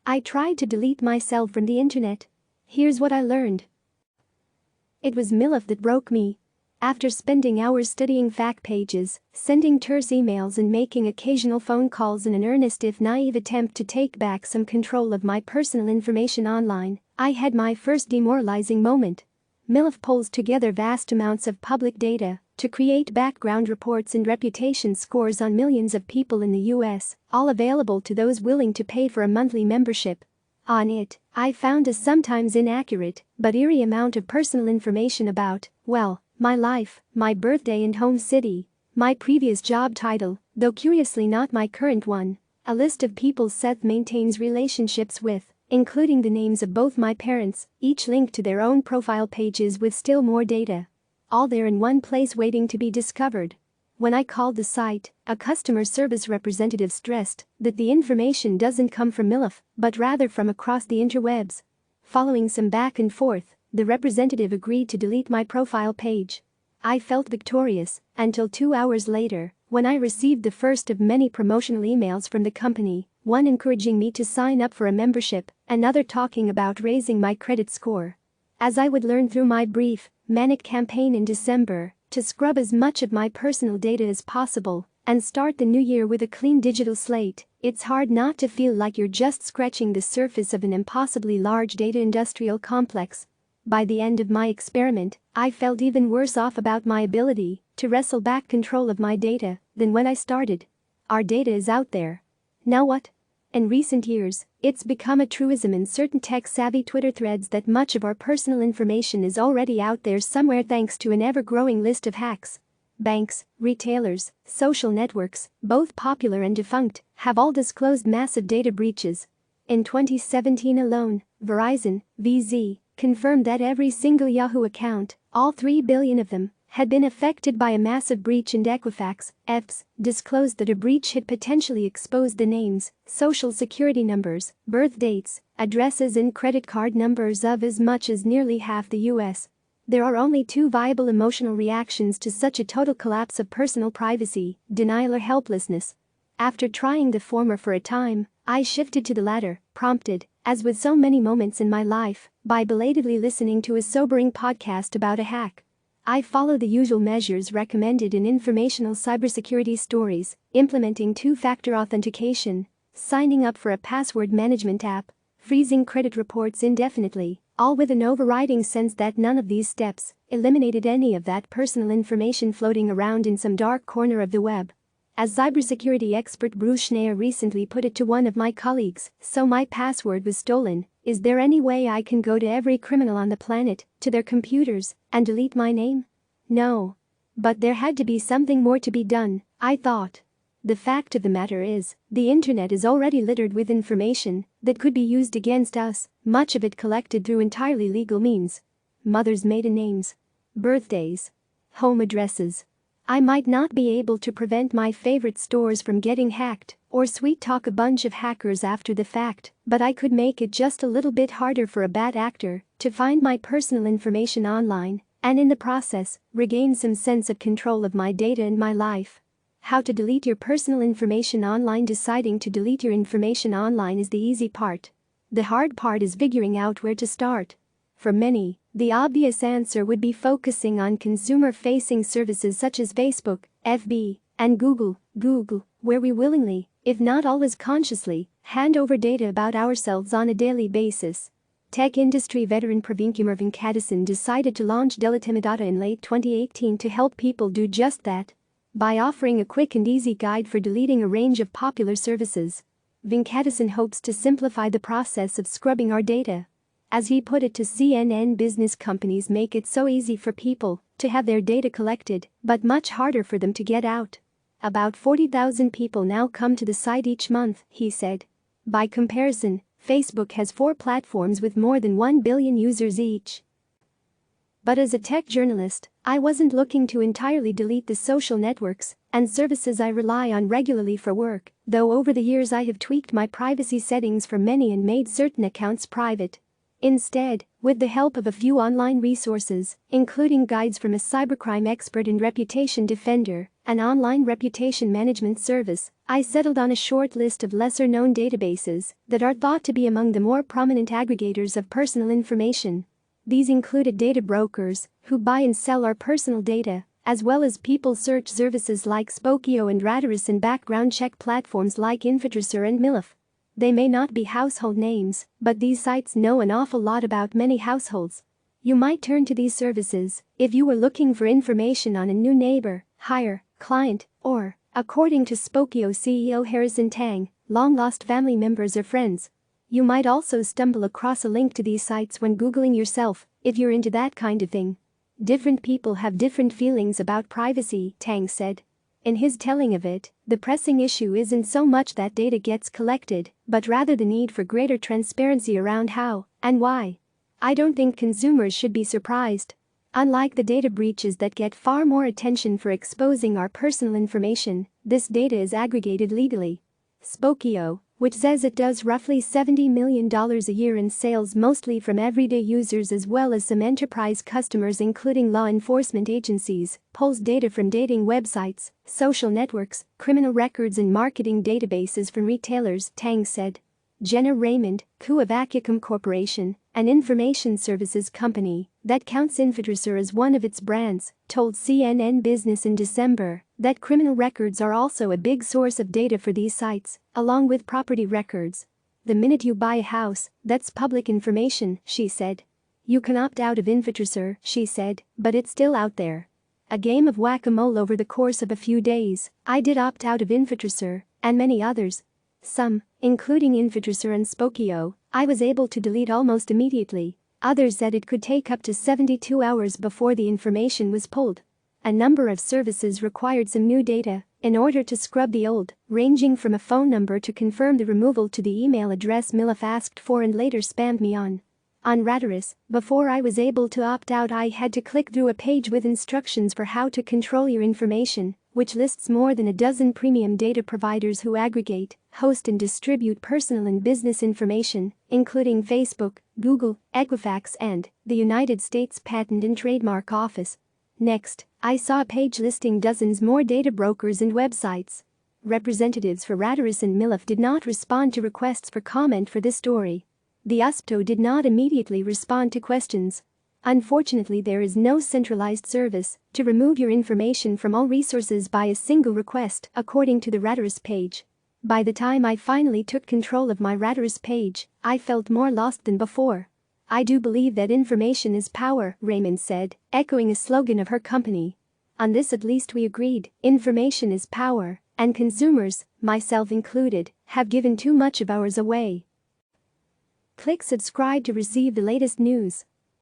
I tried to delete myself from the internet. Here's what I learned. It was MILF that broke me. After spending hours studying fact pages, sending terse emails and making occasional phone calls in an earnest if naive attempt to take back some control of my personal information online, I had my first demoralizing moment. MILF pulls together vast amounts of public data to create background reports and reputation scores on millions of people in the US, all available to those willing to pay for a monthly membership. On it, I found a sometimes inaccurate but eerie amount of personal information about, well, my life, my birthday and home city, my previous job title, though curiously not my current one, a list of people Seth maintains relationships with, including the names of both my parents, each linked to their own profile pages with still more data. All there in one place waiting to be discovered. When I called the site, a customer service representative stressed that the information doesn't come from MILF, but rather from across the interwebs. Following some back and forth, the representative agreed to delete my profile page. I felt victorious until 2 hours later, when I received the first of many promotional emails from the company, one encouraging me to sign up for a membership, another talking about raising my credit score. As I would learn through my brief, manic campaign in December, to scrub as much of my personal data as possible and start the new year with a clean digital slate, it's hard not to feel like you're just scratching the surface of an impossibly large data industrial complex. By the end of my experiment, I felt even worse off about my ability to wrestle back control of my data than when I started. Our data is out there. Now what? In recent years, it's become a truism in certain tech-savvy Twitter threads that much of our personal information is already out there somewhere thanks to an ever-growing list of hacks. Banks, retailers, social networks, both popular and defunct, have all disclosed massive data breaches. In 2017 alone, Verizon, VZ, confirmed that every single Yahoo account, all 3 billion of them, had been affected by a massive breach, and Equifax, EFS, disclosed that a breach had potentially exposed the names, social security numbers, birth dates, addresses and credit card numbers of as much as nearly half the US. There are only two viable emotional reactions to such a total collapse of personal privacy: denial or helplessness. After trying the former for a time, I shifted to the latter, prompted, as with so many moments in my life, by belatedly listening to a sobering podcast about a hack. I follow the usual measures recommended in informational cybersecurity stories: implementing two-factor authentication, signing up for a password management app, freezing credit reports indefinitely, all with an overriding sense that none of these steps eliminated any of that personal information floating around in some dark corner of the web. As cybersecurity expert Bruce Schneier recently put it to one of my colleagues, so my password was stolen, is there any way I can go to every criminal on the planet, to their computers, and delete my name? No. But there had to be something more to be done, I thought. The fact of the matter is, the internet is already littered with information that could be used against us, much of it collected through entirely legal means. Mothers' maiden names, birthdays, home addresses. I might not be able to prevent my favorite stores from getting hacked or sweet-talk a bunch of hackers after the fact, but I could make it just a little bit harder for a bad actor to find my personal information online and in the process regain some sense of control of my data and my life. How to delete your personal information online. Deciding to delete your information online is the easy part. The hard part is figuring out where to start. For many, the obvious answer would be focusing on consumer-facing services such as Facebook, FB, and Google, where we willingly, if not always consciously, hand over data about ourselves on a daily basis. Tech industry veteran Praveen Kumar Venkatasan decided to launch Delitimidata in late 2018 to help people do just that. By offering a quick and easy guide for deleting a range of popular services, Venkatasan hopes to simplify the process of scrubbing our data. As he put it to CNN, business companies make it so easy for people to have their data collected, but much harder for them to get out. About 40,000 people now come to the site each month, he said. By comparison, Facebook has 4 platforms with more than 1 billion users each. But as a tech journalist, I wasn't looking to entirely delete the social networks and services I rely on regularly for work, though over the years I have tweaked my privacy settings for many and made certain accounts private. Instead, with the help of a few online resources, including guides from a cybercrime expert and reputation defender, an online reputation management service, I settled on a short list of lesser-known databases that are thought to be among the more prominent aggregators of personal information. These included data brokers, who buy and sell our personal data, as well as people search services like Spokeo and Radaris and background check platforms like Infotracer and MILF. They may not be household names, but these sites know an awful lot about many households. You might turn to these services if you were looking for information on a new neighbor, hire, client, or, according to Spokeo CEO Harrison Tang, long-lost family members or friends. You might also stumble across a link to these sites when Googling yourself, if you're into that kind of thing. Different people have different feelings about privacy, Tang said. In his telling of it, the pressing issue isn't so much that data gets collected, but rather the need for greater transparency around how and why. I don't think consumers should be surprised. Unlike the data breaches that get far more attention for exposing our personal information, this data is aggregated legally. Spokeo, which says it does roughly $70 million a year in sales mostly from everyday users as well as some enterprise customers including law enforcement agencies, pulls data from dating websites, social networks, criminal records and marketing databases from retailers, Tang said. Jenna Raymond, CEO of Accucom Corporation, an information services company that counts Infotracer as one of its brands, told CNN Business in December that criminal records are also a big source of data for these sites, along with property records. The minute you buy a house, that's public information, she said. You can opt out of Infotracer, she said, but it's still out there. A game of whack-a-mole over the course of a few days, I did opt out of Infotracer, and many others. Some, including Infotracer and Spokeo, I was able to delete almost immediately. Others said it could take up to 72 hours before the information was pulled. A number of services required some new data in order to scrub the old, ranging from a phone number to confirm the removal to the email address MILF asked for and later spammed me on. On Radaris, before I was able to opt out, I had to click through a page with instructions for how to control your information, which lists more than a dozen premium data providers who aggregate, host and distribute personal and business information, including Facebook, Google, Equifax and the United States Patent and Trademark Office. Next, I saw a page listing dozens more data brokers and websites. Representatives for Radaris and MILF did not respond to requests for comment for this story. The USPTO did not immediately respond to questions. Unfortunately, there is no centralized service to remove your information from all resources by a single request, according to the Radaris page. By the time I finally took control of my Radaris page, I felt more lost than before. I do believe that information is power, Raymond said, echoing a slogan of her company. On this at least we agreed, information is power, and consumers, myself included, have given too much of ours away. Click subscribe to receive the latest news.